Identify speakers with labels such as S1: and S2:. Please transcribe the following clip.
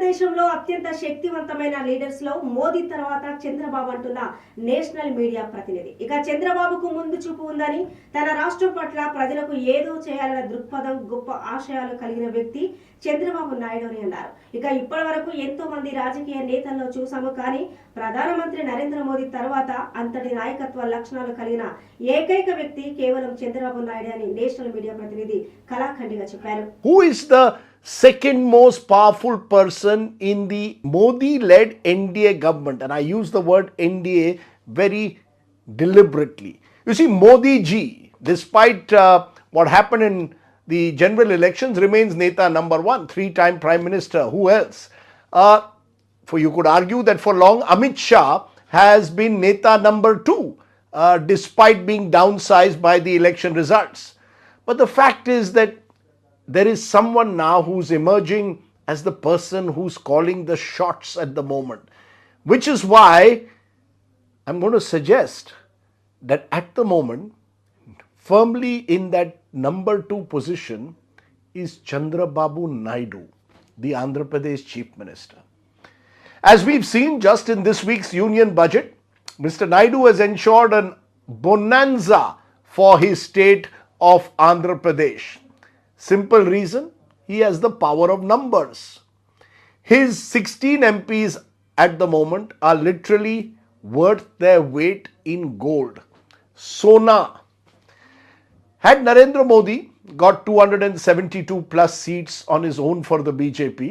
S1: భారతదేశంలో అత్యంత శక్తివంతమైన లీడర్స్ లో మోదీ తర్వాత చంద్రబాబు అంటున్న నేషనల్ మీడియా ప్రతినిధి. ఇక చంద్రబాబుకు ముందు చూపు ఉందని, తన రాష్ట్రం పట్ల ప్రజలకు ఏదో చేయాలన్న దృక్పథం, గొప్ప ఆశయాలు కలిగిన వ్యక్తి చంద్రబాబు నాయుడు అని అన్నారు. ఇక ఇప్పటి వరకు ఎంతో మంది రాజకీయ నేతల్లో చూసాము, కానీ ప్రధానమంత్రి నరేంద్ర మోదీ తర్వాత అంతటి నాయకత్వ లక్షణాలు కలిగిన ఏకైక వ్యక్తి కేవలం చంద్రబాబు నాయుడు అని నేషనల్ మీడియా ప్రతినిధి కళాఖండిగా చెప్పారు.
S2: Who is the second most powerful person in the Modi-led NDA government? And I use the word NDA very deliberately. You see, Modi ji, despite what happened in the general elections, remains Neta number one, three-time Prime Minister. Who else? For you could argue that for long, Amit Shah has been Neta number two, despite being downsized by the election results. But the fact is that there is someone now who's emerging as the person who's calling the shots at the moment, which is why I'm going to suggest that at the moment, firmly in that number two position is Chandrababu Naidu, the Andhra Pradesh Chief Minister. As we've seen just in this week's union budget, Mr. Naidu has ensured an bonanza for his state of Andhra Pradesh. Simple reason, he has the power of numbers. His 16 MPs at the moment are literally worth their weight in gold. Sona. Had Narendra Modi got 272 plus seats on his own for the BJP,